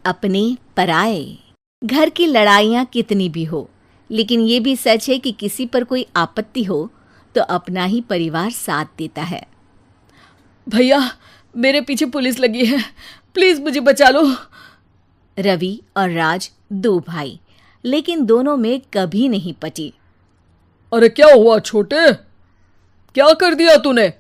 अपने पराए। घर की लड़ाइयाँ कितनी भी हो, लेकिन ये भी सच है कि किसी पर कोई आपत्ति हो तो अपना ही परिवार साथ देता है। भैया, मेरे पीछे पुलिस लगी है, प्लीज मुझे बचा लो। रवि और राज दो भाई, लेकिन दोनों में कभी नहीं पटी। अरे क्या हुआ छोटे, क्या कर दिया तूने?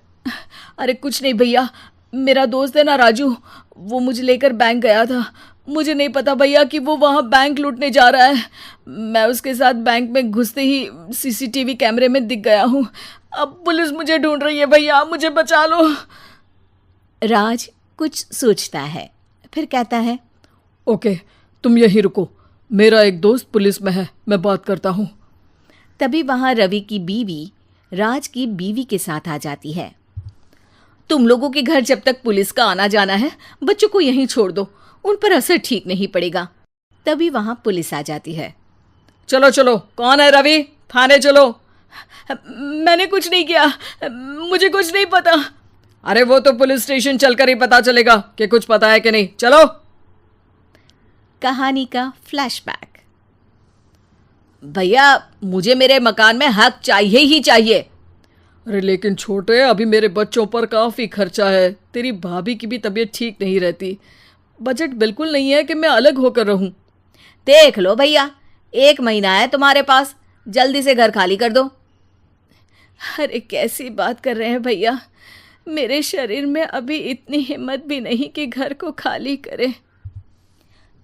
अरे कुछ नहीं भैया, मेरा दोस्त है ना राजू, वो मुझे लेकर बैंक गया था। मुझे नहीं पता भैया कि वो वहाँ बैंक लूटने जा रहा है। मैं उसके साथ बैंक में घुसते ही सीसीटीवी कैमरे में दिख गया हूँ। अब पुलिस मुझे ढूंढ रही है भैया, मुझे बचा लो। राज कुछ सोचता है, फिर कहता है, ओके, तुम यहीं रुको, मेरा एक दोस्त पुलिस में है, मैं बात करता हूँ। तभी वहां रवि की बीवी राज की बीवी के साथ आ जाती है। तुम लोगों के घर जब तक पुलिस का आना जाना है, बच्चों को यहीं छोड़ दो, उन पर असर ठीक नहीं पड़ेगा। तभी वहां पुलिस आ जाती है। चलो चलो, कौन है रवि, थाने चलो। मैंने कुछ नहीं किया, मुझे कुछ नहीं पता। अरे वो तो पुलिस स्टेशन चलकर ही पता चलेगा कि कुछ पता है कि नहीं, चलो। कहानी का फ्लैशबैक। भैया, मुझे मेरे मकान में हक चाहिए ही चाहिए। अरे लेकिन छोटे, अभी मेरे बच्चों पर काफ़ी खर्चा है, तेरी भाभी की भी तबीयत ठीक नहीं रहती, बजट बिल्कुल नहीं है कि मैं अलग होकर रहूं। देख लो भैया, 1 महीना है तुम्हारे पास, जल्दी से घर खाली कर दो। अरे कैसी बात कर रहे हैं भैया, मेरे शरीर में अभी इतनी हिम्मत भी नहीं कि घर को खाली करें।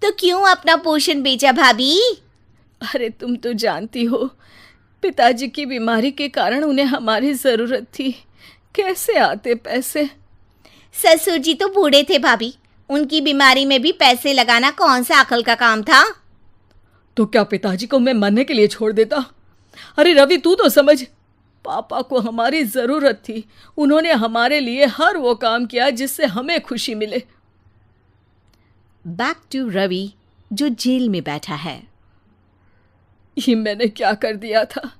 तो क्यों अपना पोषण बेचा भाभी? अरे तुम तो जानती हो, पिताजी की बीमारी के कारण उन्हें हमारी ज़रूरत थी, कैसे आते पैसे। ससुर जी तो बूढ़े थे भाभी, उनकी बीमारी में भी पैसे लगाना कौन सा अकल का काम था। तो क्या पिताजी को मैं मरने के लिए छोड़ देता? अरे रवि, तू तो समझ, पापा को हमारी ज़रूरत थी, उन्होंने हमारे लिए हर वो काम किया जिससे हमें खुशी मिले। बैक टू रवि, जो जेल में बैठा है। ये मैंने क्या कर दिया था?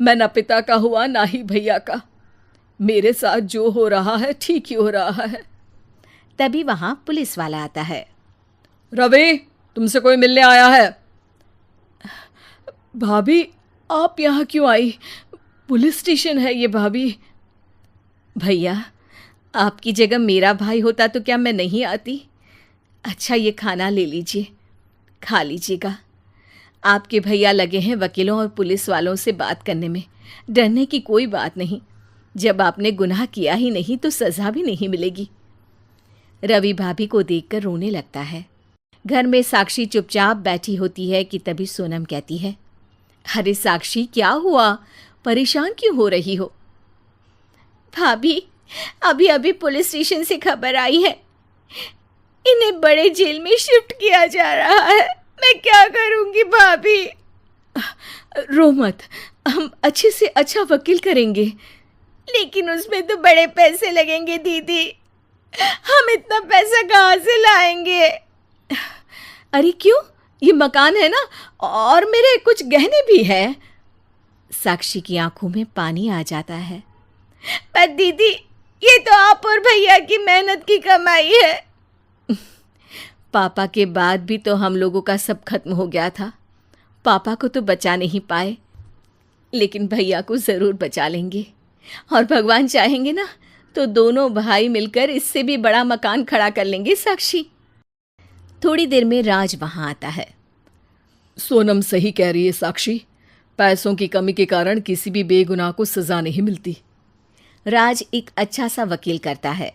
मैं ना पिता का हुआ ना ही भैया का। मेरे साथ जो हो रहा है ठीक ही हो रहा है। तभी वहां पुलिस वाला आता है। रवि, तुमसे कोई मिलने आया है। भाभी, आप यहाँ क्यों आई? पुलिस स्टेशन है ये भाभी। भैया, आपकी जगह मेरा भाई होता तो क्या मैं नहीं आती? अच्छा, ये खाना ले लीजिए, खा लीजिएगा। आपके भैया लगे हैं वकीलों और पुलिस वालों से बात करने में, डरने की कोई बात नहीं, जब आपने गुनाह किया ही नहीं तो सज़ा भी नहीं मिलेगी। रवि भाभी को देखकर रोने लगता है। घर में साक्षी चुपचाप बैठी होती है कि तभी सोनम कहती है, अरे साक्षी, क्या हुआ, परेशान क्यों हो रही हो? भाभी, अभी अभी पुलिस स्टेशन से खबर आई है, इन्हें बड़े जेल में शिफ्ट किया जा रहा है, मैं क्या करूंगी भाभी? रो मत, हम अच्छे से अच्छा वकील करेंगे। लेकिन उसमें तो बड़े पैसे लगेंगे दीदी, हम इतना पैसा कहाँ से लाएंगे? अरे क्यों, ये मकान है ना, और मेरे कुछ गहने भी हैं। साक्षी की आंखों में पानी आ जाता है। पर दीदी, ये तो आप और भैया की मेहनत की कमाई है। पापा के बाद भी तो हम लोगों का सब खत्म हो गया था, पापा को तो बचा नहीं पाए, लेकिन भैया को ज़रूर बचा लेंगे, और भगवान चाहेंगे ना तो दोनों भाई मिलकर इससे भी बड़ा मकान खड़ा कर लेंगे। साक्षी। थोड़ी देर में राज वहाँ आता है। सोनम सही कह रही है साक्षी, पैसों की कमी के कारण किसी भी बेगुनाह को सज़ा नहीं मिलती। राज एक अच्छा सा वकील करता है।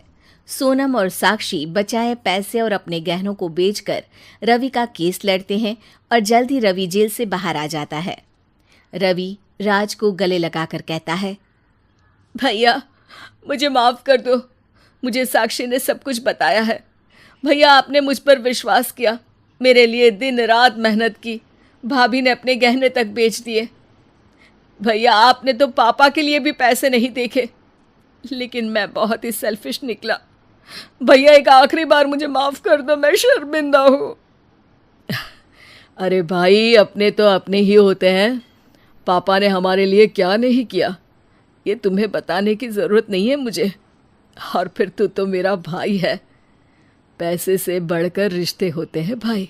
सोनम और साक्षी बचाए पैसे और अपने गहनों को बेचकर रवि का केस लड़ते हैं और जल्द ही रवि जेल से बाहर आ जाता है। रवि राज को गले लगाकर कहता है, भैया मुझे माफ़ कर दो, मुझे साक्षी ने सब कुछ बताया है। भैया, आपने मुझ पर विश्वास किया, मेरे लिए दिन रात मेहनत की, भाभी ने अपने गहने तक बेच दिए। भैया, आपने तो पापा के लिए भी पैसे नहीं देखे, लेकिन मैं बहुत ही सेल्फिश निकला। भैया, एक आखिरी बार मुझे माफ़ कर दो, मैं शर्मिंदा हूँ। अरे भाई, अपने तो अपने ही होते हैं, पापा ने हमारे लिए क्या नहीं किया, ये तुम्हें बताने की ज़रूरत नहीं है मुझे। और फिर तू तो मेरा भाई है। पैसे से बढ़कर रिश्ते होते हैं भाई।